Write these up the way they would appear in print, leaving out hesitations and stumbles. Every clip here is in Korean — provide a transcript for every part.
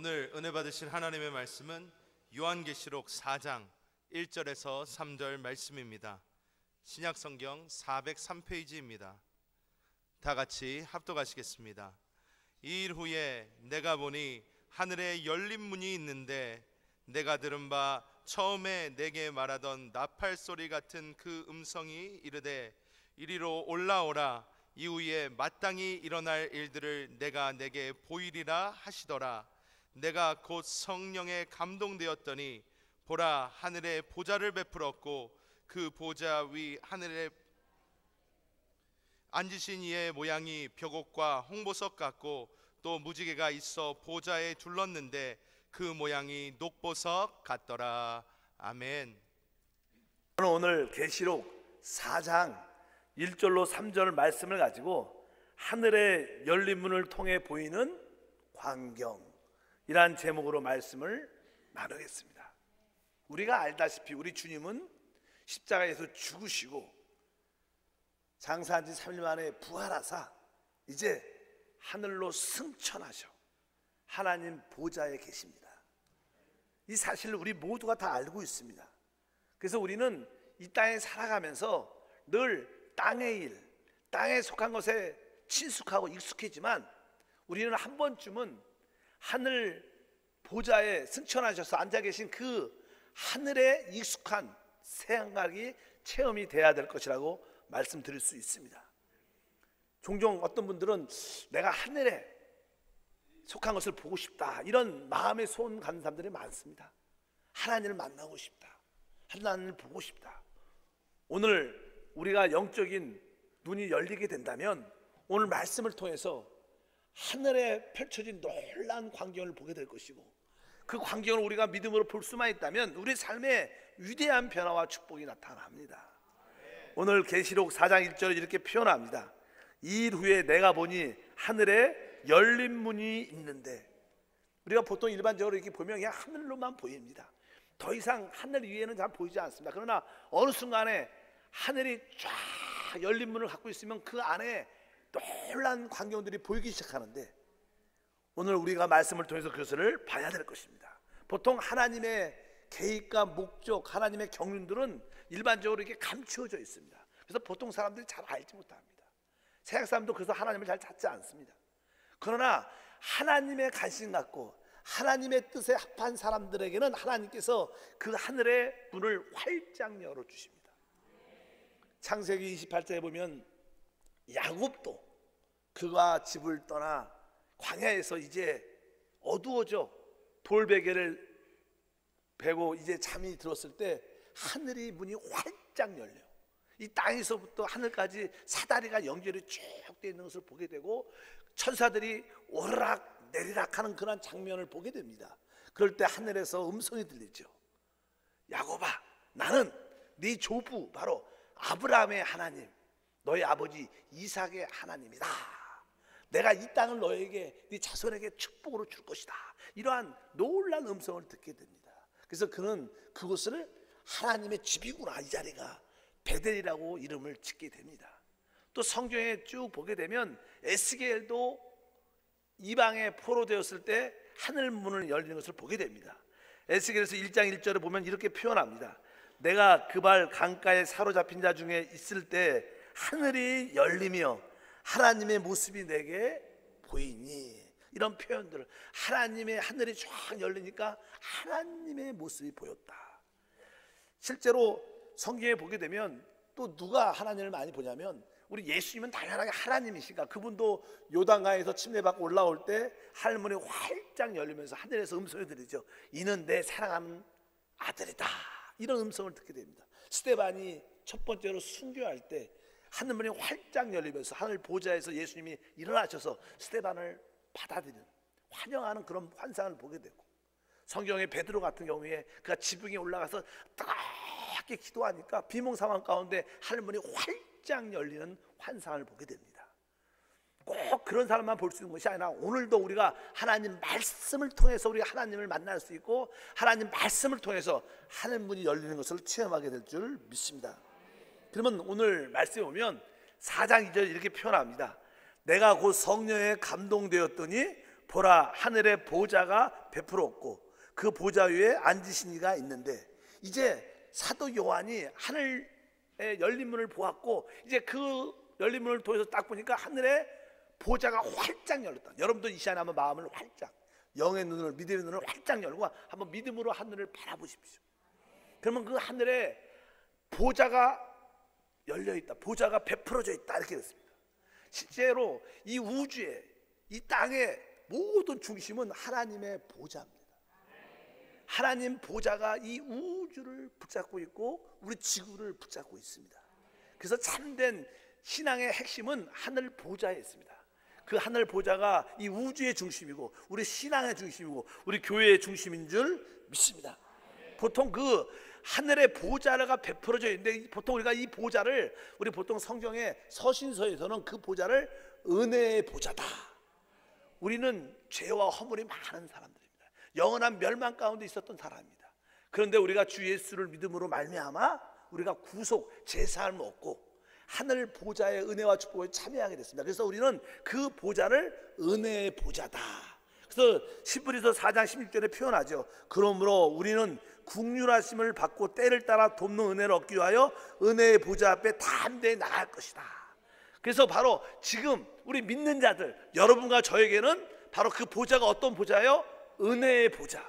오늘 은혜 받으실 하나님의 말씀은 요한계시록 4장 1절에서 3절 말씀입니다. 신약성경 403페이지입니다. 다 같이 합독하시겠습니다. 이 일 후에 내가 보니 하늘에 열린 문이 있는데 내가 들은 바 처음에 내게 말하던 나팔 소리 같은 그 음성이 이르되 이리로 올라오라. 이후에 마땅히 일어날 일들을 내가 내게 보이리라 하시더라. 내가 곧 성령에 감동되었더니 보라, 하늘에 보좌를 베풀었고 그 보좌 위 하늘에 앉으신 이의 모양이 벽옥과 홍보석 같고 또 무지개가 있어 보좌에 둘렀는데 그 모양이 녹보석 같더라. 아멘. 저는 오늘 계시록 4장 1절로 3절 말씀을 가지고 하늘의 열린 문을 통해 보이는 광경이란 제목으로 말씀을 나누겠습니다. 우리가 알다시피 우리 주님은 십자가에서 죽으시고 장사한 지 3일 만에 부활하사 이제 하늘로 승천하셔 하나님 보좌에 계십니다. 이 사실을 우리 모두가 다 알고 있습니다. 그래서 우리는 이 땅에 살아가면서 늘 땅의 일, 땅에 속한 것에 친숙하고 익숙해지만 우리는 한 번쯤은 하늘 보좌에 승천하셔서 앉아 계신 그 하늘에 익숙한 생각이 체험이 돼야 될 것이라고 말씀드릴 수 있습니다. 종종 어떤 분들은 내가 하늘에 속한 것을 보고 싶다, 이런 마음의 소원 갖는 사람들이 많습니다. 하나님을 만나고 싶다, 하나님을 보고 싶다. 오늘 우리가 영적인 눈이 열리게 된다면 오늘 말씀을 통해서 하늘에 펼쳐진 놀라운 광경을 보게 될 것이고, 그 광경을 우리가 믿음으로 볼 수만 있다면 우리 삶에 위대한 변화와 축복이 나타납니다. 오늘 계시록 4장 1절에 이렇게 표현합니다. 이 일 후에 내가 보니 하늘에 열린 문이 있는데, 우리가 보통 일반적으로 이렇게 보면 그냥 하늘로만 보입니다. 더 이상 하늘 위에는 잘 보이지 않습니다. 그러나 어느 순간에 하늘이 쫙 열린 문을 갖고 있으면 그 안에 놀라운 광경들이 보이기 시작하는데, 오늘 우리가 말씀을 통해서 그것을 봐야 될 것입니다. 보통 하나님의 계획과 목적, 하나님의 경륜들은 일반적으로 이렇게 감추어져 있습니다. 그래서 보통 사람들이 잘 알지 못합니다. 세상 사람도 그래서 하나님을 잘 찾지 않습니다. 그러나 하나님의 관심 갖고 하나님의 뜻에 합한 사람들에게는 하나님께서 그 하늘의 문을 활짝 열어주십니다. 창세기 28장에 보면 야곱도 그가 집을 떠나 광야에서 이제 어두워져 돌베개를 베고 이제 잠이 들었을 때 하늘이 문이 활짝 열려 이 땅에서부터 하늘까지 사다리가 연결이 쭉 되어 있는 것을 보게 되고 천사들이 오르락 내리락 하는 그런 장면을 보게 됩니다. 그럴 때 하늘에서 음성이 들리죠. 야곱아, 나는 네 조부 바로 아브라함의 하나님, 너의 아버지 이삭의 하나님이다. 내가 이 땅을 너에게, 네 자손에게 축복으로 줄 것이다. 이러한 놀라운 음성을 듣게 됩니다. 그래서 그는 그곳을 하나님의 집이구나, 이 자리가 베델이라고 이름을 짓게 됩니다. 또 성경에 쭉 보게 되면 에스겔도 이방에 포로되었을 때 하늘 문을 열리는 것을 보게 됩니다. 에스겔에서 1장 1절에 보면 이렇게 표현합니다. 내가 그발 강가에 사로잡힌 자 중에 있을 때 하늘이 열리며 하나님의 모습이 내게 보이니, 이런 표현들을, 하나님의 하늘이 쫙 열리니까 하나님의 모습이 보였다. 실제로 성경에 보게 되면 또 누가 하나님을 많이 보냐면 우리 예수님은 당연하게 하나님이시니까 그분도 요단강에서 침례받고 올라올 때 하늘문이 활짝 열리면서 하늘에서 음성을 들리죠. 이는 내 사랑하는 아들이다, 이런 음성을 듣게 됩니다. 스데반이 첫 번째로 순교할 때 하늘문이 활짝 열리면서 하늘 보좌에서 예수님이 일어나셔서 스데반을 받아들이는, 환영하는 그런 환상을 보게 되고, 성경의 베드로 같은 경우에 그가 지붕에 올라가서 뜨겁게 기도하니까 비몽 상황 가운데 하늘문이 활짝 열리는 환상을 보게 됩니다. 꼭 그런 사람만 볼 수 있는 것이 아니라 오늘도 우리가 하나님 말씀을 통해서 우리가 하나님을 만날 수 있고 하나님 말씀을 통해서 하늘문이 열리는 것을 체험하게 될 줄 믿습니다. 그러면 오늘 말씀에 보면 4장 2절 이렇게 표현합니다. 내가 곧 성령에 감동되었더니 보라 하늘의 보좌가 베풀었고 그 보좌 위에 앉으신 이가 있는데, 이제 사도 요한이 하늘의 열린 문을 보았고, 이제 그 열린 문을 통해서 딱 보니까 하늘의 보좌가 활짝 열렸다. 여러분도 이 시간에 한번 마음을 활짝, 영의 눈을, 믿음의 눈을 활짝 열고 한번 믿음으로 하늘을 바라보십시오. 그러면 그 하늘에 보좌가 열려 있다, 보좌가 베풀어져 있다, 이렇게 됐습니다. 실제로 이 우주에, 이 땅의 모든 중심은 하나님의 보좌입니다. 하나님 보좌가 이 우주를 붙잡고 있고 우리 지구를 붙잡고 있습니다. 그래서 참된 신앙의 핵심은 하늘 보좌에 있습니다. 그 하늘 보좌가 이 우주의 중심이고 우리 신앙의 중심이고 우리 교회의 중심인 줄 믿습니다. 보통 그 하늘의 보좌가 베풀어져 있는데, 보통 우리가 이 보좌를, 우리 보통 성경의 서신서에서는 그 보좌를 은혜의 보좌다. 우리는 죄와 허물이 많은 사람들입니다. 영원한 멸망 가운데 있었던 사람입니다. 그런데 우리가 주 예수를 믿음으로 말미암아 우리가 구속, 제사함을 얻고 하늘 보좌의 은혜와 축복에 참여하게 됐습니다. 그래서 우리는 그 보좌를 은혜의 보좌다. 그래서 히브리서 4장 16절에 표현하죠. 그러므로 우리는 국률하심을 받고 때를 따라 돕는 은혜를 얻기 위하여 은혜의 보좌 앞에 담대히 나갈 것이다. 그래서 바로 지금 우리 믿는 자들, 여러분과 저에게는 바로 그 보좌가 어떤 보좌예요? 은혜의 보좌.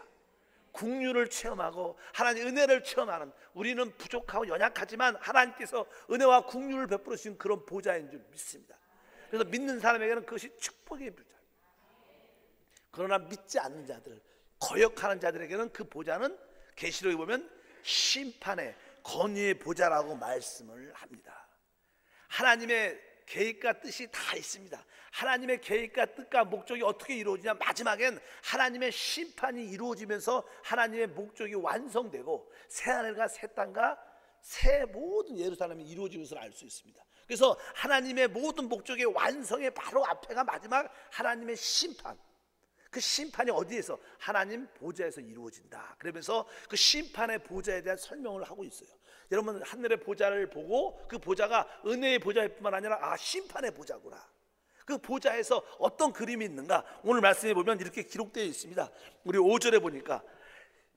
국률을 체험하고 하나님의 은혜를 체험하는, 우리는 부족하고 연약하지만 하나님께서 은혜와 국률을 베풀어 주신 그런 보좌인 줄 믿습니다. 그래서 믿는 사람에게는 그것이 축복의 보좌. 그러나 믿지 않는 자들, 거역하는 자들에게는 그 보좌는 계시록에 보면 심판의 권위의 보좌라고 말씀을 합니다. 하나님의 계획과 뜻이 다 있습니다. 하나님의 계획과 뜻과 목적이 어떻게 이루어지냐, 마지막엔 하나님의 심판이 이루어지면서 하나님의 목적이 완성되고 새하늘과 새 땅과 새 모든 예루살렘이 이루어진 것을 알 수 있습니다. 그래서 하나님의 모든 목적의 완성의 바로 앞에가 마지막 하나님의 심판. 그 심판이 어디에서? 하나님 보좌에서 이루어진다. 그러면서 그 심판의 보좌에 대한 설명을 하고 있어요. 여러분, 하늘의 보좌를 보고 그 보좌가 은혜의 보좌일 뿐만 아니라 심판의 보좌구나. 그 보좌에서 어떤 그림이 있는가? 오늘 말씀해 보면 이렇게 기록되어 있습니다. 우리 5절에 보니까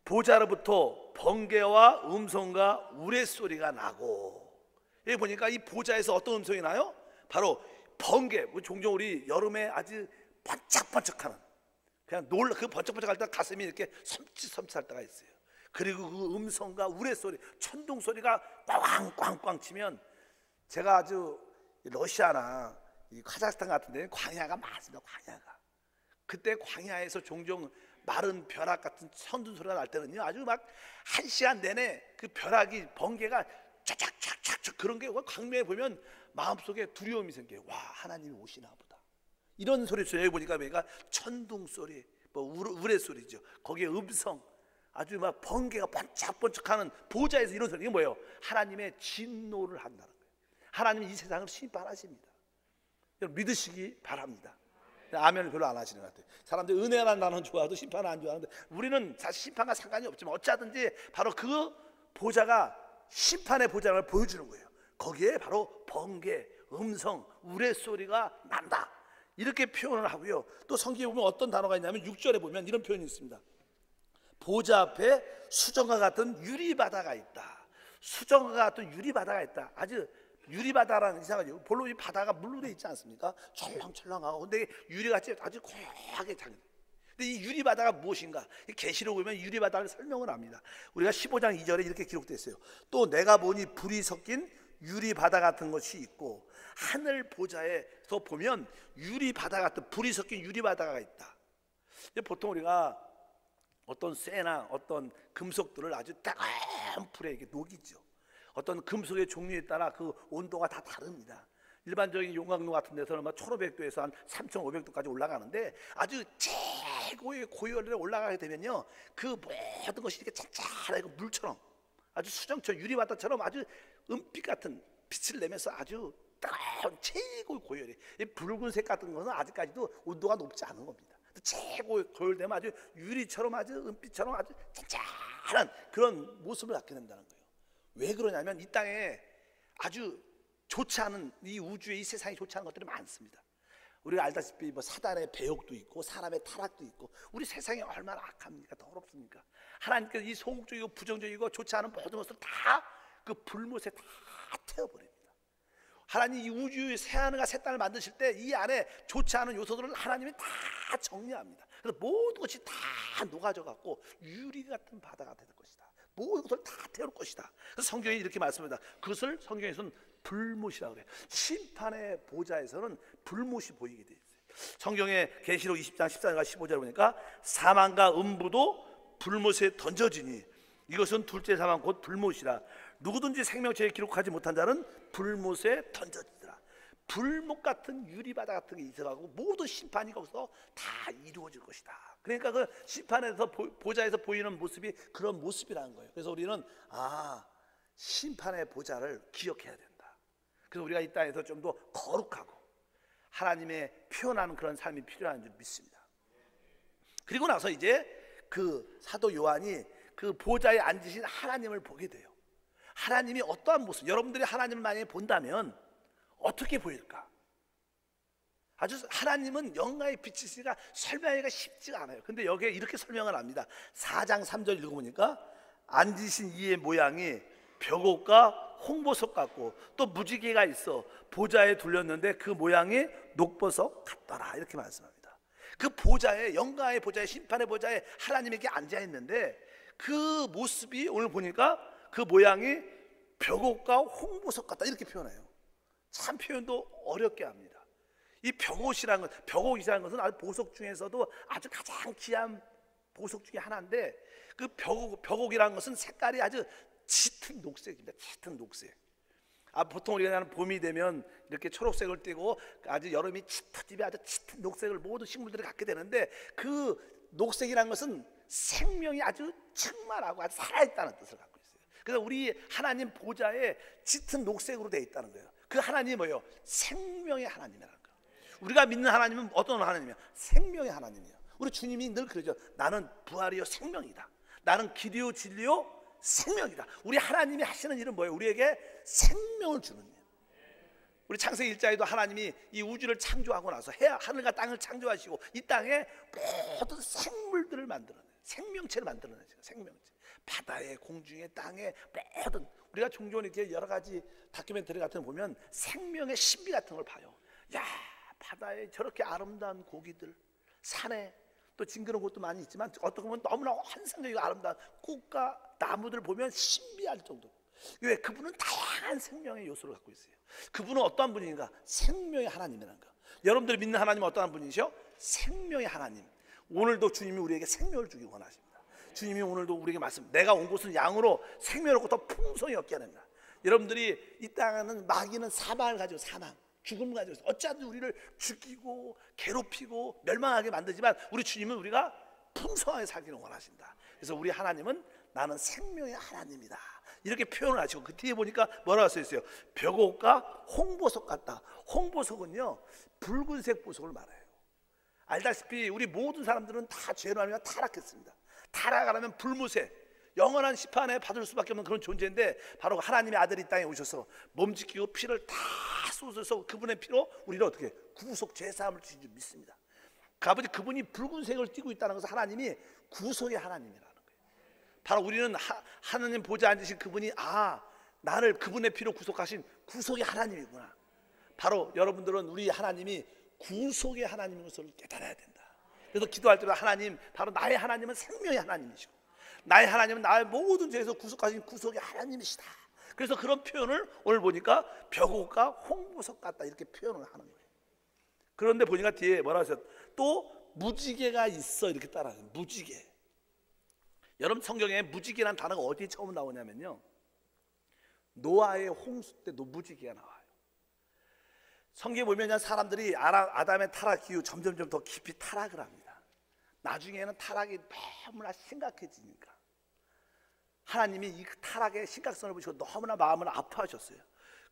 보좌로부터 번개와 음성과 우레소리가 나고, 여기 보니까 이 보좌에서 어떤 음성이 나요? 바로 번개. 종종 우리 여름에 아주 번쩍번쩍하는, 그냥 그 번쩍번쩍할 때 가슴이 이렇게 섬찟섬찟할 때가 있어요. 그리고 그 음성과 우레소리, 천둥 소리가 꽝꽝꽝 치면, 제가 아주 러시아나 이 카자흐스탄 같은 데는 광야가 많습니다. 광야가. 그때 광야에서 종종 마른 벼락 같은 천둥 소리가 날 때는요, 아주 막 1시간 내내 그 벼락이, 번개가 쫙쫙쫙쫙, 그런 게 광야에 보면 마음속에 두려움이 생겨요. 와, 하나님이 오시나 보다. 이런 소리 있어요. 여기 보니까 천둥 소리, 뭐 우레 소리죠. 거기에 음성, 아주 막 번개가 번쩍번쩍하는 보좌에서 이런 소리. 이게 뭐예요? 하나님의 진노를 한다는 거예요. 하나님이 이 세상을 심판하십니다. 여러분 믿으시기 바랍니다. 아멘을 별로 안 하시는 것 같아요. 사람들이 은혜라는 단어는 좋아하도 심판은 안 좋아하는데, 우리는 사실 심판과 상관이 없지만 어찌하든지 바로 그 보좌가 심판의 보좌를 보여주는 거예요. 거기에 바로 번개, 음성, 우레소리가 난다, 이렇게 표현을 하고요. 또 성경에 보면 어떤 단어가 있냐면 6절에 보면 이런 표현이 있습니다. 보좌 앞에 수정과 같은 유리바다가 있다. 수정과 같은 유리바다가 있다. 아주 유리바다라는 이상하죠. 별로 이 바다가 물로 돼 있지 않습니까? 철렁철렁하고. 근데 유리같이 아주 고하게 장. 근데 이 유리바다가 무엇인가? 계시록 보면 유리바다를 설명을 합니다. 우리가 15장 2절에 이렇게 기록되어 있어요. 또 내가 보니 불이 섞인 유리바다 같은 것이 있고, 하늘 보좌에서 보면 유리바다 같은, 불이 섞인 유리바다가 있다. 보통 우리가 어떤 쇠나 어떤 금속들을 아주 따가운 불에 이렇게 녹이죠. 어떤 금속의 종류에 따라 그 온도가 다 다릅니다. 일반적인 용광로 같은 데서는 1500도에서 한 3500도까지 올라가는데, 아주 최고의 고열에 올라가게 되면요, 그 모든 것이 이렇게 짠짠하고 물처럼, 아주 수정처럼, 유리바다처럼 아주 은빛 같은 빛을 내면서 아주 따가운 최고의 고열이, 이 붉은색 같은 것은 아직까지도 온도가 높지 않은 겁니다. 최고의 고열되면 아주 유리처럼, 아주 은빛처럼 아주 짠짠한 그런 모습을 갖게 된다는 거예요. 왜 그러냐면 이 땅에 아주 좋지 않은, 이 우주에, 이 세상이 좋지 않은 것들이 많습니다. 우리가 알다시피 뭐 사단의 배역도 있고 사람의 타락도 있고 우리 세상이 얼마나 악합니까? 더럽습니까? 하나님께서 이 소극적이고 부정적이고 좋지 않은 모든 것을 다 그 불못에 다 태워버립니다. 하나님 이 우주의 새하늘과 새 땅을 만드실 때 이 안에 좋지 않은 요소들을 하나님이 다 정리합니다. 그래서 모든 것이 다 녹아져 갖고 유리 같은 바다가 될 것이다. 모든 것을 다 태울 것이다. 그래서 성경이 이렇게 말씀합니다. 그것을 성경에서는 불못이라고 그래요. 심판의 보좌에서는 불못이 보이게 돼 있어요. 성경의 계시록 20장 14절과 15절 보니까 사망과 음부도 불못에 던져지니 이것은 둘째 사망 곧 불못이라. 누구든지 생명체에 기록하지 못한 자는 불못에 던져지더라. 불못 같은 유리바다 같은 게 있어가고 모든 심판이 거기서 다 이루어질 것이다. 그러니까 그 심판에서 보좌에서 보이는 모습이 그런 모습이라는 거예요. 그래서 우리는 심판의 보좌를 기억해야 된다. 그래서 우리가 이 땅에서 좀 더 거룩하고 하나님의 표현하는 그런 삶이 필요한 줄 믿습니다. 그리고 나서 이제 그 사도 요한이 그 보좌에 앉으신 하나님을 보게 돼요. 하나님이 어떠한 모습, 여러분들이 하나님을 만약에 본다면 어떻게 보일까? 아주 하나님은 영광의 빛이시니까 설명하기가 쉽지가 않아요. 근데 여기에 이렇게 설명을 합니다. 4장 3절 읽어보니까 앉으신 이의 모양이 벽옥과 홍보석 같고 또 무지개가 있어 보좌에 둘렸는데 그 모양이 녹보석 같더라. 이렇게 말씀합니다. 그 보좌에, 영광의 보좌에, 심판의 보좌에 하나님에게 앉아있는데 그 모습이 오늘 보니까 그 모양이 벽옥과 홍보석 같다 이렇게 표현해요. 참 표현도 어렵게 합니다. 이 벽옥이라는 것은 아주 보석 중에서도 아주 가장 귀한 보석 중에 하나인데 그 벽옥이라는 것은 색깔이 아주 짙은 녹색입니다. 짙은 녹색. 보통 우리가 봄이 되면 이렇게 초록색을 띠고 아주 여름이 짙어지면 아주 짙은 녹색을 모든 식물들이 갖게 되는데 그 녹색이라는 것은 생명이 아주 충만하고 아주 살아있다는 뜻을 갖고 있어요. 그래서 우리 하나님 보좌에 짙은 녹색으로 되어 있다는 거예요. 그 하나님이 뭐예요? 생명의 하나님이라는 거예요. 우리가 믿는 하나님은 어떤 하나님이에요? 생명의 하나님이에요. 우리 주님이 늘 그러죠. 나는 부활이요 생명이다. 나는 길이요 진리요 생명이다. 우리 하나님이 하시는 일은 뭐예요? 우리에게 생명을 주는 일. 우리 창세기 1장에도 하나님이 이 우주를 창조하고 나서 하늘과 땅을 창조하시고 이 땅에 모든 생물들을 만들어내요. 생명체를 만들어내죠. 생명체. 바다에, 공중에, 땅에 모든 우리가 종종 이렇게 여러 가지 다큐멘터리 같은 거 보면 생명의 신비 같은 걸 봐요. 야, 바다에 저렇게 아름다운 고기들, 산에 또 징그러운 곳도 많이 있지만 어떻게 보면 너무나 환상적이고 아름다운 꽃과 나무들 보면 신비할 정도로. 왜? 그분은 다양한 생명의 요소를 갖고 있어요. 그분은 어떠한 분인가? 생명의 하나님이라는 거. 여러분들이 믿는 하나님은 어떠한 분이시죠? 생명의 하나님. 오늘도 주님이 우리에게 생명을 주기 원하십니다. 주님이 오늘도 우리에게 말씀, 내가 온 곳은 양으로 생명을 얻고 더 풍성히 얻게 합니다. 여러분들이 이 땅에는 마귀는 사망을 가지고 사망, 죽음을 가지고 있어요. 어찌하든 우리를 죽이고 괴롭히고 멸망하게 만들지만 우리 주님은 우리가 풍성하게 살기를 원하신다. 그래서 우리 하나님은 나는 생명의 하나님이다. 이렇게 표현을 하시고 그 뒤에 보니까 뭐라고 써 있어요? 벽옥과 홍보석 같다. 홍보석은요 붉은색 보석을 말해요. 알다시피 우리 모든 사람들은 다 죄로 하며 타락했습니다. 타락하려면 불못에 영원한 심판에 받을 수밖에 없는 그런 존재인데 바로 하나님의 아들이 이 땅에 오셔서 몸짓기고 피를 다 쏟으셔서 그분의 피로 우리를 어떻게 구속 제사함을 주신 줄 믿습니다. 아버지 그분이 붉은색을 띠고 있다는 것은 하나님이 구속의 하나님이라는 거예요. 바로 우리는 하나님 보좌에 앉으신 그분이 나를 그분의 피로 구속하신 구속의 하나님이구나. 바로 여러분들은 우리 하나님이 구속의 하나님인 것을 깨달아야 된다. 그래서 기도할 때마다 하나님, 바로 나의 하나님은 생명의 하나님이시고 나의 하나님은 나의 모든 죄에서 구속하신 구속의 하나님이시다. 그래서 그런 표현을 오늘 보니까 벽옥과 홍보석 같다 이렇게 표현을 하는 거예요. 그런데 보니까 뒤에 뭐라고 하셨어요? 또 무지개가 있어 이렇게 따라해요. 무지개. 여러분 성경에 무지개라는 단어가 어디에 처음 나오냐면요 노아의 홍수 때도 무지개가 나와요. 성경에 보면 사람들이 아담의 타락 이후 점점점 더 깊이 타락을 합니다. 나중에는 타락이 너무나 심각해지니까 하나님이 이 타락의 심각성을 보시고 너무나 마음을 아파하셨어요.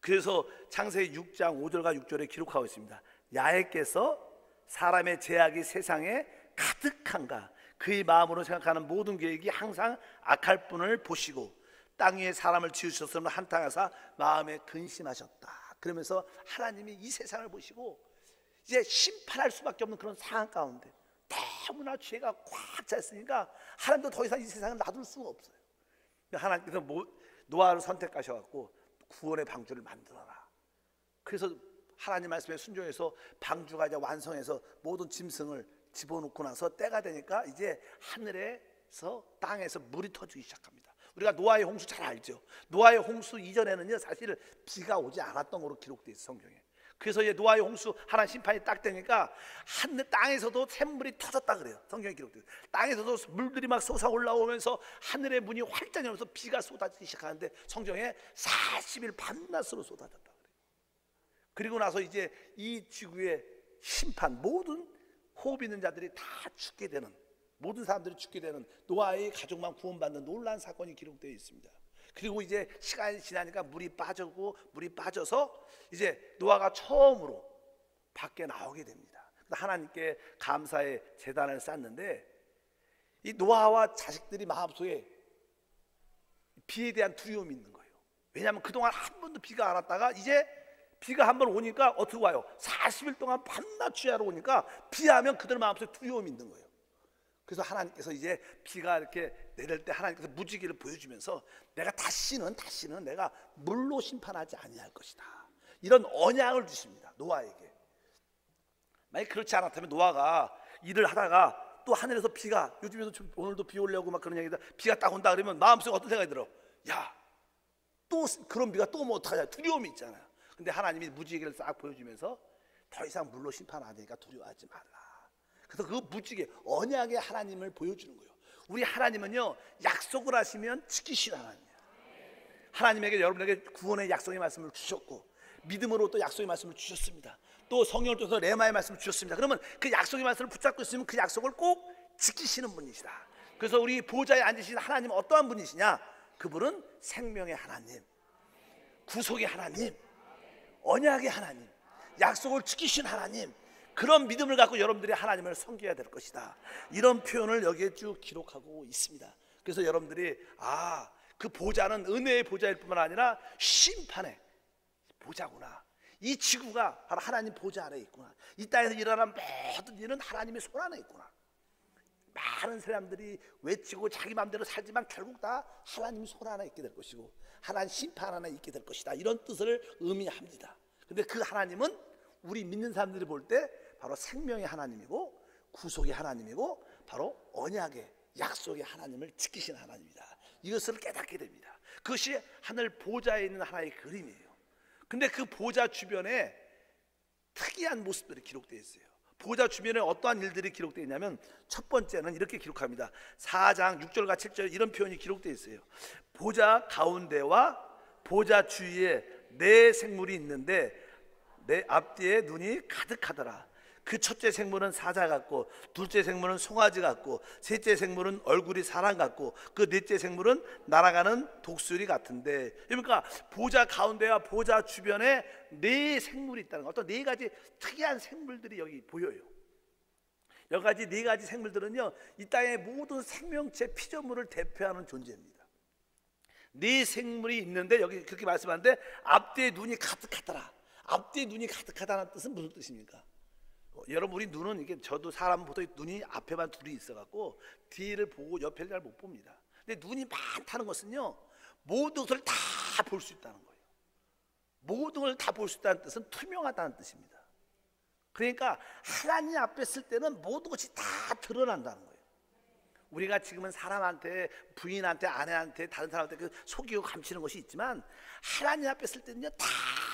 그래서 창세기 6장 5절과 6절에 기록하고 있습니다. 야훼께서 사람의 죄악이 세상에 가득한가 그의 마음으로 생각하는 모든 계획이 항상 악할 뿐을 보시고 땅 위에 사람을 지으셨으면 한탄하사 마음에 근심하셨다. 그러면서 하나님이 이 세상을 보시고 이제 심판할 수밖에 없는 그런 상황 가운데 너무나 죄가 꽉 찼으니까 하나님도 더 이상 이 세상을 놔둘 수가 없어요. 하나님께서 노아를 선택하셔갖고 구원의 방주를 만들어라. 그래서 하나님 말씀에 순종해서 방주가 이제 완성해서 모든 짐승을 집어넣고 나서 때가 되니까 이제 하늘에서 땅에서 물이 터지기 시작합니다. 우리가 노아의 홍수 잘 알죠. 노아의 홍수 이전에는요 사실 비가 오지 않았던 걸로 기록되어 있어요, 성경에. 그래서 이제 노아의 홍수 하나님 심판이 딱 되니까 하늘 땅에서도 샘물이 터졌다 그래요. 성경에 기록돼요. 땅에서도 물들이 막 솟아 올라오면서 하늘의 문이 활짝 열면서 비가 쏟아지기 시작하는데 성경에 40일 밤낮으로 쏟아졌다 그래요. 그리고 나서 이제 이 지구의 심판, 모든 호흡 있는 자들이 다 죽게 되는, 모든 사람들이 죽게 되는 노아의 가족만 구원받는 놀라운 사건이 기록되어 있습니다. 그리고 이제 시간이 지나니까 물이 빠져서 이제 노아가 처음으로 밖에 나오게 됩니다. 하나님께 감사의 제단을 쌓는데 이 노아와 자식들이 마음속에 비에 대한 두려움이 있는 거예요. 왜냐하면 그동안 한 번도 비가 안 왔다가 이제 비가 한 번 오니까 어떻게 와요? 40일 동안 밤낮 취하러 오니까 비하면 그들 마음속에 두려움이 있는 거예요. 그래서 하나님께서 이제 비가 이렇게 내릴 때 하나님께서 무지개를 보여주면서 내가 다시는 내가 물로 심판하지 아니할 것이다, 이런 언약을 주십니다, 노아에게. 만약 그렇지 않았다면 노아가 일을 하다가 또 하늘에서 비가, 요즘에도 오늘도 비 오려고 막 그런 얘기다, 비가 딱 온다 그러면 마음속에 어떤 생각이 들어? 야, 또 그런 비가 또 오면 어떡하냐, 두려움이 있잖아요. 근데 하나님이 무지개를 싹 보여주면서 더 이상 물로 심판 안 되니까 두려워하지 말라. 그래서 그 무지개 언약의 하나님을 보여주는 거예요. 우리 하나님은요 약속을 하시면 지키시는 하나님이에요. 하나님에게, 여러분에게 구원의 약속의 말씀을 주셨고 믿음으로 또 약속의 말씀을 주셨습니다. 또 성령을 통해서 레마의 말씀을 주셨습니다. 그러면 그 약속의 말씀을 붙잡고 있으면 그 약속을 꼭 지키시는 분이시다. 그래서 우리 보좌에 앉으신 하나님은 어떠한 분이시냐? 그분은 생명의 하나님, 구속의 하나님, 언약의 하나님, 약속을 지키신 하나님, 그런 믿음을 갖고 여러분들이 하나님을 섬겨야 될 것이다, 이런 표현을 여기에 쭉 기록하고 있습니다. 그래서 여러분들이 그 보좌는 은혜의 보좌일 뿐만 아니라 심판의 보좌구나, 이 지구가 바로 하나님 보좌 아래에 있구나, 이 땅에서 일어나는 모든 일은 하나님의 손 안에 있구나. 많은 사람들이 외치고 자기 마음대로 살지만 결국 다 하나님 손 안에 있게 될 것이고 하나님 심판 안에 있게 될 것이다, 이런 뜻을 의미합니다. 근데 그 하나님은 우리 믿는 사람들이 볼 때 바로 생명의 하나님이고 구속의 하나님이고 바로 언약의 약속의 하나님을 지키시는 하나님이다, 이것을 깨닫게 됩니다. 그것이 하늘 보좌에 있는 하나의 그림이에요. 근데 그 보좌 주변에 특이한 모습들이 기록되어 있어요. 보좌 주변에 어떠한 일들이 기록되어 있냐면 첫 번째는 이렇게 기록합니다. 4장 6절과 7절 이런 표현이 기록되어 있어요. 보좌 가운데와 보좌 주위에 네 생물이 있는데 내 앞뒤에 눈이 가득하더라. 그 첫째 생물은 사자 같고 둘째 생물은 송아지 같고 셋째 생물은 얼굴이 사람 같고 그 넷째 생물은 날아가는 독수리 같은데, 그러니까 보좌 가운데와 보좌 주변에 네 생물이 있다는 거, 어떤 네 가지 특이한 생물들이 여기 보여요. 여러 가지 네 가지 생물들은요 이 땅의 모든 생명체 피조물을 대표하는 존재입니다. 네 생물이 있는데 여기 그렇게 말씀하는데 앞뒤에 눈이 가득하더라. 앞뒤에 눈이 가득하다는 뜻은 무슨 뜻입니까? 여러분, 우리 눈은 이게, 저도 사람 보통 눈이 앞에만 둘이 있어갖고 뒤를 보고 옆에를 잘 못 봅니다. 근데 눈이 많다는 것은요 모든 것을 다 볼 수 있다는 거예요. 모든 걸 다 볼 수 있다는 뜻은 투명하다는 뜻입니다. 그러니까 하나님 앞에 있을 때는 모든 것이 다 드러난다는 거예요. 우리가 지금은 사람한테, 부인한테, 아내한테, 다른 사람한테 그 속이고 감추는 것이 있지만 하나님 앞에 있을 때는요 다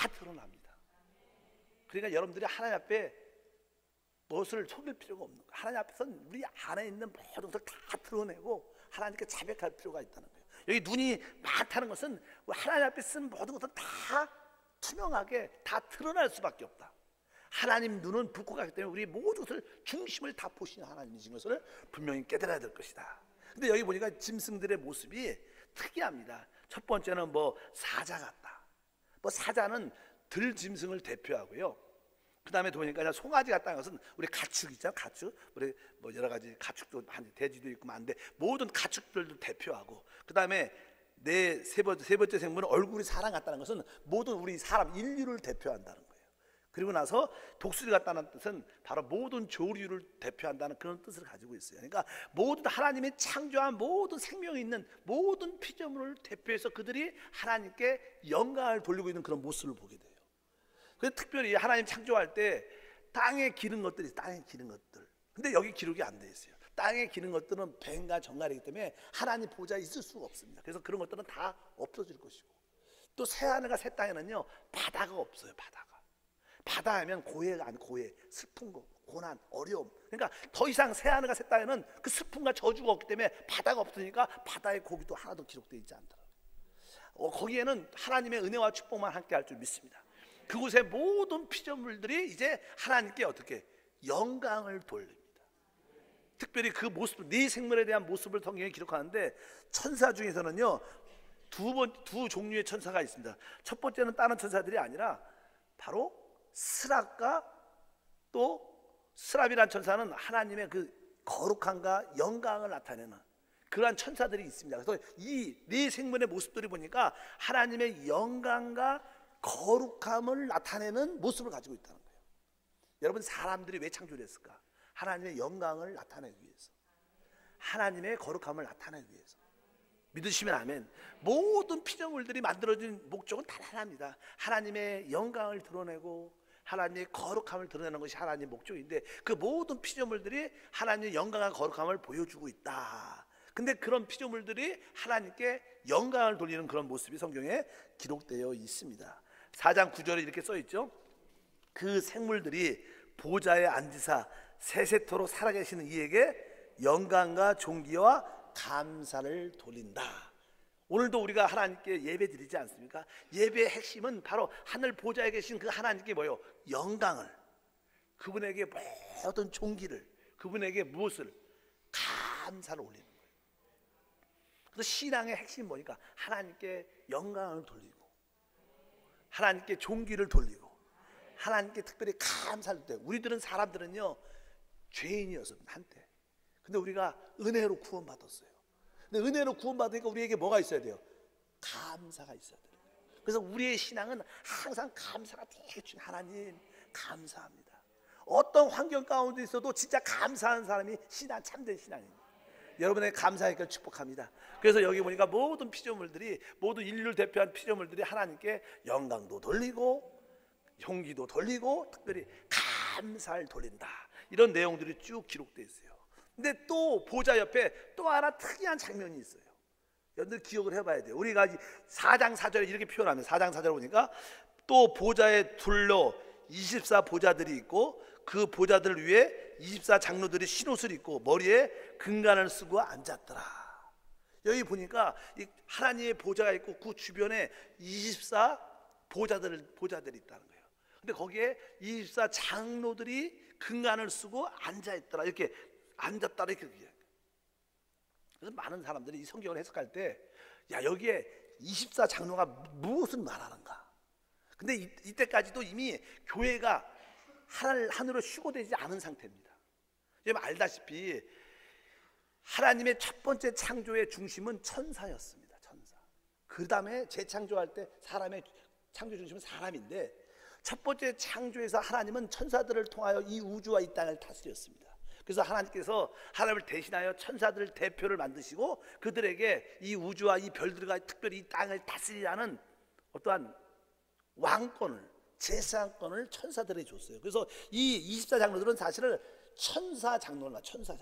드러납니다. 그러니까 여러분들이 하나님 앞에 무엇을 속일 필요가 없는 거예요. 하나님 앞에서는 우리 안에 있는 모든 것을 다 드러내고 하나님께 자백할 필요가 있다는 거예요. 여기 눈이 많다는 것은 하나님 앞에 쓴 모든 것을 다 투명하게 다 드러날 수밖에 없다. 하나님 눈은 붉고 가기 때문에 우리 모든 것을 중심을 다 보시는 하나님이신 것을 분명히 깨달아야 될 것이다. 근데 여기 보니까 짐승들의 모습이 특이합니다. 첫 번째는 사자 같다. 사자는 들짐승을 대표하고요. 그 다음에 보니까 송아지 같다는 것은 우리 가축 있잖아요. 가축, 우리 여러 가지 가축도 많이, 돼지도 있고 많은데 모든 가축들도 대표하고, 그 다음에 세 번째 생물은 얼굴이 사람 같다는 것은 모든 우리 사람 인류를 대표한다는 거예요. 그리고 나서 독수리 같다는 뜻은 바로 모든 조류를 대표한다는 그런 뜻을 가지고 있어요. 그러니까 모든 하나님이 창조한 모든 생명이 있는 모든 피조물을 대표해서 그들이 하나님께 영광을 돌리고 있는 그런 모습을 보게 돼요. 그래서 특별히 하나님 창조할 때 땅에 기른 것들이 땅에 기른 것들. 근데 여기 기록이 안 돼 있어요. 땅에 기른 것들은 뱀과 정갈이기 때문에 하나님 보좌에 있을 수가 없습니다. 그래서 그런 것들은 다 없어질 것이고, 또 새하늘과 새 땅에는요 바다가 없어요. 바다 하면 고해가 아니고 고해, 슬픈 거, 고난, 어려움. 그러니까 더 이상 새하늘과 새 땅에는 그 슬픔과 저주가 없기 때문에 바다가 없으니까 바다의 고기도 하나도 기록되어 있지 않더라고요. 거기에는 하나님의 은혜와 축복만 함께 할 줄 믿습니다. 그곳의 모든 피조물들이 이제 하나님께 어떻게 영광을 돌립니다. 특별히 그 모습, 네 생물에 대한 모습을 성경에 기록하는데, 천사 중에서는요 두 종류의 천사가 있습니다. 첫 번째는 다른 천사들이 아니라 바로 스랍과, 또 스랍이라는 천사는 하나님의 그 거룩함과 영광을 나타내는 그러한 천사들이 있습니다. 그래서 이 네 생물의 모습들이 보니까 하나님의 영광과 거룩함을 나타내는 모습을 가지고 있다는 거예요. 여러분, 사람들이 왜 창조됐을까? 하나님의 영광을 나타내기 위해서, 하나님의 거룩함을 나타내기 위해서. 믿으시면 아멘. 모든 피조물들이 만들어진 목적은 단 하나입니다. 하나님의 영광을 드러내고 하나님의 거룩함을 드러내는 것이 하나님의 목적인데, 그 모든 피조물들이 하나님의 영광과 거룩함을 보여주고 있다. 근데 그런 피조물들이 하나님께 영광을 돌리는 그런 모습이 성경에 기록되어 있습니다. 4장 9절에 이렇게 써 있죠. 그 생물들이 보좌에 앉으사 세세토록 살아계시는 이에게 영광과 존귀와 감사를 돌린다. 오늘도 우리가 하나님께 예배 드리지 않습니까? 예배의 핵심은 바로 하늘 보좌에 계신 그 하나님께 뭐요? 영광을, 그분에게 모든 존귀를, 그분에게 무엇을? 감사를 올리는 거예요. 그래서 신앙의 핵심이 뭐니까 하나님께 영광을 돌리고 하나님께 존귀를 돌리고 하나님께 특별히 감사를 때, 우리들은 사람들은요 죄인이었습니다 한때. 근데 우리가 은혜로 구원받았어요. 근데 은혜로 구원받으니까 우리에게 뭐가 있어야 돼요? 감사가 있어야 돼요. 그래서 우리의 신앙은 항상 감사가 되게 중요해요. 하나님 감사합니다. 어떤 환경 가운데 있어도 진짜 감사하는 사람이 신앙, 참된 신앙입니다. 여러분의 감사하니까 축복합니다. 그래서 여기 보니까 모든 피조물들이, 모든 인류를 대표한 피조물들이 하나님께 영광도 돌리고 용기도 돌리고 특별히 감사를 돌린다. 이런 내용들이 쭉 기록되어 있어요. 근데 또 보좌 옆에 또 하나 특이한 장면이 있어요. 여러분들 기억을 해봐야 돼요. 우리가 4장 4절에 이렇게 표현하면, 4장 4절에 보니까 또 보좌에 둘러 24 보좌들이 있고 그 보좌들 위에 24 장로들이 흰옷을 입고 머리에 금관을 쓰고 앉았더라. 여기 보니까 이 하나님의 보좌가 있고 그 주변에 24 보좌들이 있다는 거예요. 근데 거기에 24 장로들이 금관을 쓰고 앉아있더라. 이렇게 앉았다 이렇게 얘기해요. 그래서 많은 사람들이 이 성경을 해석할 때, 야, 여기에 24 장로가 무엇을 말하는가? 근데 이때까지도 이미 교회가 하늘로 휴고되지 않은 상태입니다. 여러분 알다시피 하나님의 첫 번째 창조의 중심은 천사였습니다. 천사. 그 다음에 재창조할 때 사람의 창조 중심은 사람인데, 첫 번째 창조에서 하나님은 천사들을 통하여 이 우주와 이 땅을 다스렸습니다. 그래서 하나님께서 하나님을 대신하여 천사들 대표를 만드시고 그들에게 이 우주와 이 별들과 특별히 이 땅을 다스리라는 어떠한 왕권을, 제사권을 천사들에게 줬어요. 그래서 이 24장로들은 사실은 천사 장로나 천사.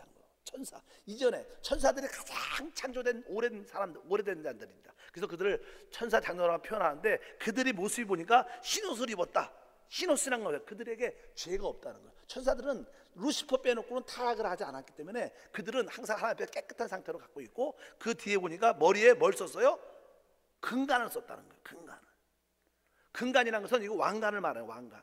이전에 천사들이 가장 창조된 오래된 자들입니다. 그래서 그들을 천사 장로라고 표현하는데, 그들이 모습이 보니까 흰옷을 입었다. 흰옷이란 거예요. 그들에게 죄가 없다는 거예요. 천사들은 루시퍼 빼놓고는 타락을 하지 않았기 때문에 그들은 항상 하나님 앞에 깨끗한 상태로 갖고 있고, 그 뒤에 보니까 머리에 뭘 썼어요? 금관을 썼다는 거예요. 금관이라는 것은 이거 왕관을 말해요. 왕관.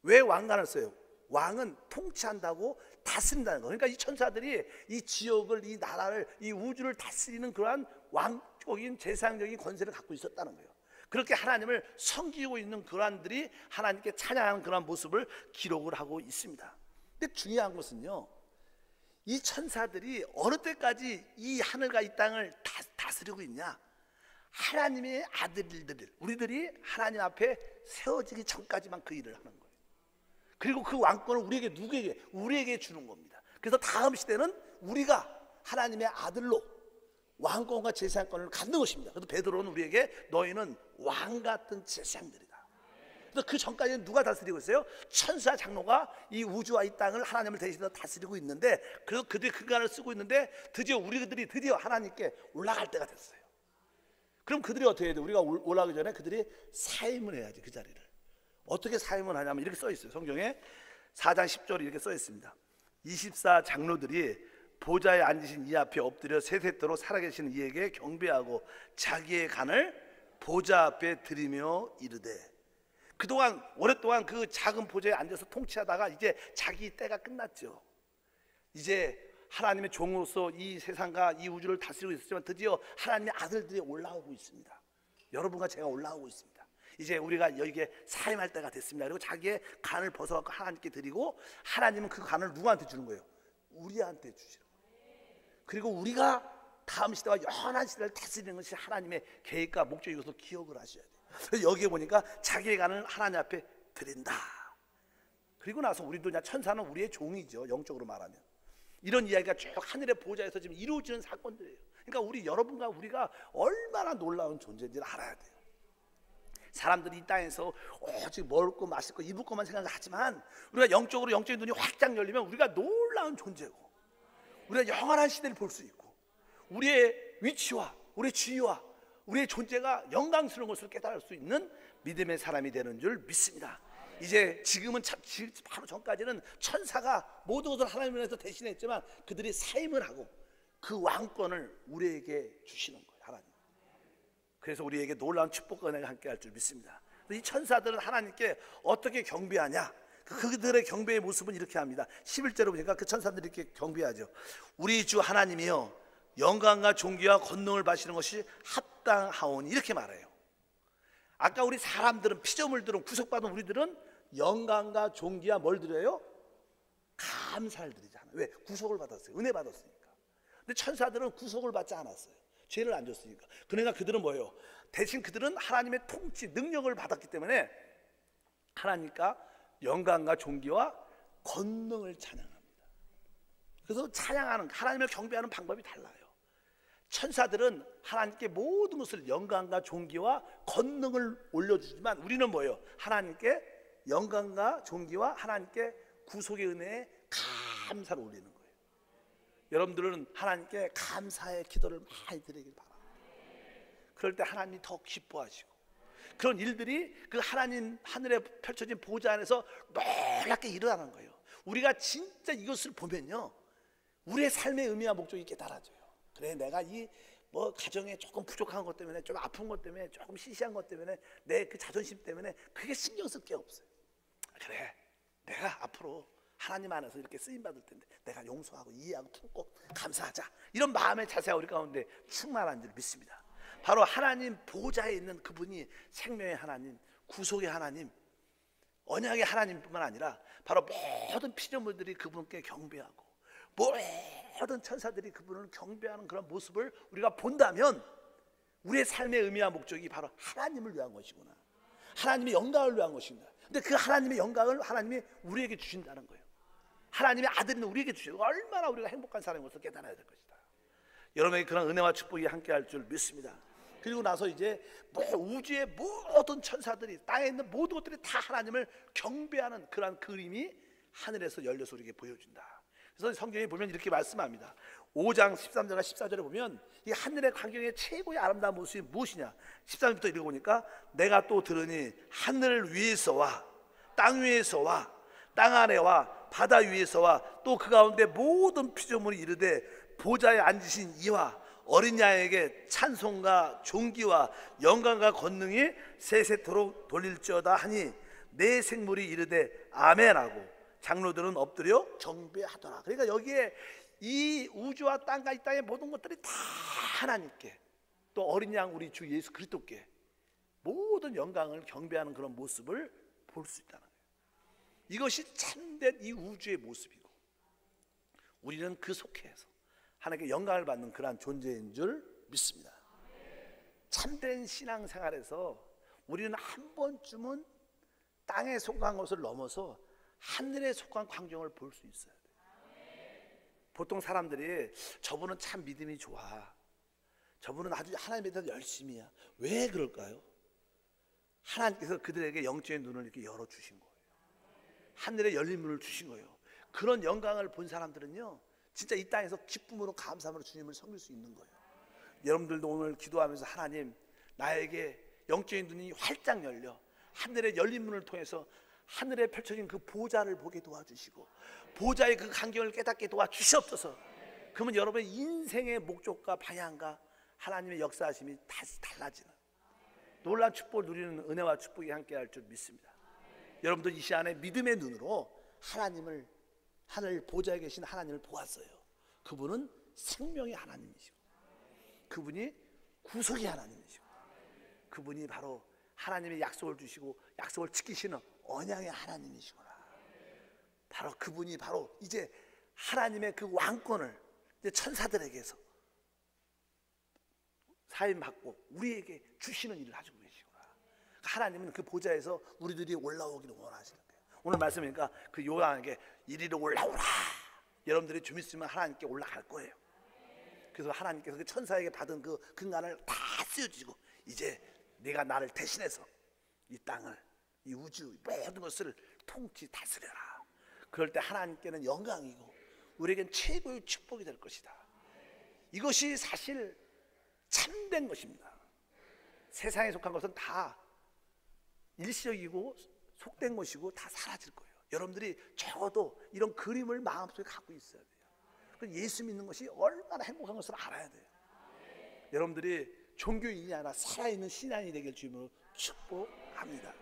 왜 왕관을 써요? 왕은 통치한다고 다스린다는 거예요. 그러니까 이 천사들이 이 지역을, 이 나라를, 이 우주를 다스리는 그러한 왕적인 제사장적인 권세를 갖고 있었다는 거예요. 그렇게 하나님을 섬기고 있는 그러한들이 하나님께 찬양하는 그러한 모습을 기록을 하고 있습니다. 근데 중요한 것은요, 이 천사들이 어느 때까지 이 하늘과 이 땅을 다스리고 있냐? 하나님의 아들들, 우리들이 하나님 앞에 세워지기 전까지만 그 일을 하는 거예요. 그리고 그 왕권을 우리에게, 누구에게? 우리에게 주는 겁니다. 그래서 다음 시대는 우리가 하나님의 아들로 왕권과 제사장권을 갖는 것입니다. 그래서 베드로는 우리에게 너희는 왕 같은 제사장들이다. 그래서 그 전까지는 누가 다스리고 있어요? 천사 장로가 이 우주와 이 땅을 하나님을 대신해서 다스리고 있는데, 그래서 그들이 근간을 쓰고 있는데 드디어 우리들이 드디어 하나님께 올라갈 때가 됐어요. 그럼 그들이 어떻게 해야 돼? 우리가 올라가기 전에 그들이 사임을 해야지. 그 자리를 어떻게 사임을 하냐면 이렇게 써 있어요. 성경에 4장 10절에 이렇게 써 있습니다. 24 장로들이 보좌에 앉으신 이 앞에 엎드려 세세토록 살아계신 이에게 경배하고 자기의 간을 보좌 앞에 드리며 이르되. 그동안 오랫동안 그 작은 보좌에 앉아서 통치하다가 이제 자기 때가 끝났죠. 이제 하나님의 종으로서 이 세상과 이 우주를 다스리고 있었지만 드디어 하나님의 아들들이 올라오고 있습니다. 여러분과 제가 올라오고 있습니다. 이제 우리가 여기에 사임할 때가 됐습니다. 그리고 자기의 간을 벗어갖고 하나님께 드리고, 하나님은 그 간을 누구한테 주는 거예요? 우리한테 주시는 거예요. 그리고 우리가 다음 시대와 영원한 시대를 다스리는 것이 하나님의 계획과 목적인 것을 기억을 하셔야 돼요. 그래서 여기에 보니까 자기의 간을 하나님 앞에 드린다. 그리고 나서 우리도 그냥, 천사는 우리의 종이죠, 영적으로 말하면. 이런 이야기가 쭉 하늘의 보좌에서 지금 이루어지는 사건들이에요. 그러니까 우리 여러분과 우리가 얼마나 놀라운 존재인지를 알아야 돼요. 사람들이 이 땅에서 오직 먹고 마실 거 입을 것만 생각하지만 우리가 영적으로, 영적인 눈이 확장 열리면 우리가 놀라운 존재고, 우리가 영원한 시대를 볼 수 있고, 우리의 위치와 우리의 지위와 우리의 존재가 영광스러운 것을 깨달을 수 있는 믿음의 사람이 되는 줄 믿습니다. 이제 지금은 바로 전까지는 천사가 모든 것을 하나님을 위해서 대신했지만 그들이 사임을 하고 그 왕권을 우리에게 주시는 거예요, 하나님. 그래서 우리에게 놀라운 축복과 은혜가 함께할 줄 믿습니다. 이 천사들은 하나님께 어떻게 경배하냐? 그들의 경배의 모습은 이렇게 합니다. 11절에 보니까 그 천사들이 이렇게 경배하죠. 우리 주 하나님이여, 영광과 존귀와 권능을 받으시는 것이 합당하오니, 이렇게 말해요. 아까 우리 사람들은, 피조물들은, 구속받은 우리들은 영광과 존귀와 뭘 드려요? 감사를 드리잖아요. 왜? 구속을 받았어요. 은혜 받았으니까. 근데 천사들은 구속을 받지 않았어요. 죄를 안 졌으니까. 그러니까 그들은 뭐예요? 대신 그들은 하나님의 통치, 능력을 받았기 때문에 하나님과 영광과 존귀와 권능을 찬양합니다. 그래서 찬양하는, 하나님을 경배하는 방법이 달라요. 천사들은 하나님께 모든 것을, 영광과 존귀와 권능을 올려주지만 우리는 뭐예요? 하나님께 영광과 존귀와 하나님께 구속의 은혜에 감사를 올리는 거예요. 여러분들은 하나님께 감사의 기도를 많이 드리길 바랍니다. 그럴 때 하나님이 더 기뻐하시고, 그런 일들이 그 하나님 하늘에 펼쳐진 보좌 안에서 놀랍게 일어나는 거예요. 우리가 진짜 이것을 보면요, 우리의 삶의 의미와 목적이 깨달아져요. 그래, 내가 이 뭐 가정에 조금 부족한 것 때문에, 좀 아픈 것 때문에, 조금 시시한 것 때문에, 내 그 자존심 때문에 그게 신경 쓸 게 없어요. 그래, 내가 앞으로 하나님 안에서 이렇게 쓰임 받을 텐데 내가 용서하고 이해하고 품고 감사하자, 이런 마음의 자세가 우리 가운데 충만한 줄 믿습니다. 바로 하나님 보좌에 있는 그분이 생명의 하나님, 구속의 하나님, 언약의 하나님뿐만 아니라 바로 모든 피조물들이 그분께 경배하고 모든 천사들이 그분을 경배하는 그런 모습을 우리가 본다면 우리의 삶의 의미와 목적이 바로 하나님을 위한 것이구나, 하나님의 영광을 위한 것입니다. 근데 그 하나님의 영광을 하나님이 우리에게 주신다는 거예요. 하나님의 아들은 우리에게 주시고, 얼마나 우리가 행복한 사람인 것을 깨달아야 될 것이다. 여러분에게 그런 은혜와 축복이 함께할 줄 믿습니다. 그리고 나서 이제 우주의 모든 천사들이, 땅에 있는 모든 것들이 다 하나님을 경배하는 그러한 그림이 하늘에서 열려서 우리에게 보여준다. 그래서 성경에 보면 이렇게 말씀합니다. 5장 13절과 14절에 보면 이 하늘의 광경의 최고의 아름다운 모습이 무엇이냐? 13절부터 읽어보니까 내가 또 들으니 하늘 위에서와 땅 위에서와 땅 아래와 바다 위에서와 또 그 가운데 모든 피조물이 이르되 보좌에 앉으신 이와 어린 양에게 찬송과 존귀와 영광과 권능이 세세토록 돌릴지어다 하니 내 생물이 이르되 아멘하고 장로들은 엎드려 경배하더라. 그러니까 여기에 이 우주와 땅과 이 땅의 모든 것들이 다 하나님께, 또 어린 양 우리 주 예수 그리스도께 모든 영광을 경배하는 그런 모습을 볼 수 있다는 거예요. 이것이 참된 이 우주의 모습이고, 우리는 그 속해서 하나님께 영광을 받는 그러한 존재인 줄 믿습니다. 참된 신앙생활에서 우리는 한 번쯤은 땅에 속한 것을 넘어서 하늘에 속한 광경을 볼 수 있어야 돼요. 보통 사람들이 저분은 참 믿음이 좋아, 저분은 아주 하나님에 대해서 열심히야. 왜 그럴까요? 하나님께서 그들에게 영적인 눈을 이렇게 열어주신 거예요. 하늘에 열린 문을 주신 거예요. 그런 영광을 본 사람들은요, 진짜 이 땅에서 기쁨으로 감사함으로 주님을 섬길 수 있는 거예요. 여러분들도 오늘 기도하면서 하나님, 나에게 영적인 눈이 활짝 열려 하늘의 열린 문을 통해서 하늘에 펼쳐진 그 보좌를 보게 도와주시고 보좌의 그 광경을 깨닫게 도와주시옵소서. 그러면 여러분의 인생의 목적과 방향과 하나님의 역사하심이 다시 달라지는 놀라운 축복을 누리는 은혜와 축복이 함께할 줄 믿습니다. 여러분들 이 시간에 믿음의 눈으로 하나님을, 하늘 보좌에 계신 하나님을 보았어요. 그분은 생명의 하나님이시고 그분이 구속의 하나님이시고 그분이 바로 하나님의 약속을 주시고 약속을 지키시는 언약의 하나님이시구나. 바로 그분이 바로 이제 하나님의 그 왕권을 이제 천사들에게서 사임받고 우리에게 주시는 일을 하시고 계시구나. 하나님은 그 보좌에서 우리들이 올라오기를 원하시는 거예요. 오늘 말씀이니까 그 요한에게 이리로 올라오라. 여러분들이 좀 있으면 하나님께 올라갈 거예요. 그래서 하나님께서 그 천사에게 받은 그 근간을 다 쓰여주시고 이제 네가 나를 대신해서 이 땅을, 이 우주 모든 것을 통치 다스려라. 그럴 때 하나님께는 영광이고 우리에겐 최고의 축복이 될 것이다. 이것이 사실 참된 것입니다. 세상에 속한 것은 다 일시적이고 속된 것이고 다 사라질 거예요. 여러분들이 적어도 이런 그림을 마음속에 갖고 있어야 돼요. 예수 믿는 것이 얼마나 행복한 것을 알아야 돼요. 여러분들이 종교인이 아니라 살아있는 신앙이 되길 주님으로 축복합니다.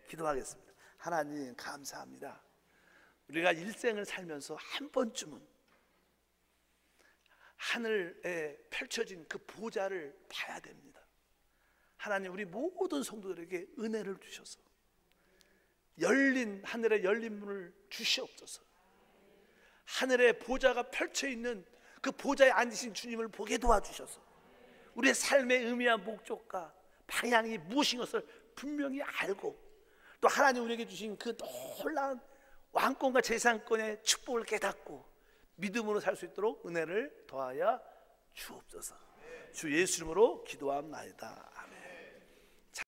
기도하겠습니다. 하나님 감사합니다. 우리가 일생을 살면서 한 번쯤은 하늘에 펼쳐진 그 보좌를 봐야 됩니다. 하나님, 우리 모든 성도들에게 은혜를 주셔서 열린 하늘의 열린 문을 주시옵소서. 하늘에 보좌가 펼쳐 있는 그 보좌에 앉으신 주님을 보게 도와주셔서 우리의 삶의 의미와 목적과 방향이 무엇인 것을 분명히 알고 또 하나님 우리에게 주신 그 놀라운 왕권과 재산권의 축복을 깨닫고 믿음으로 살 수 있도록 은혜를 더하여 주옵소서. 주 예수 이름으로 기도합나이다. 아멘.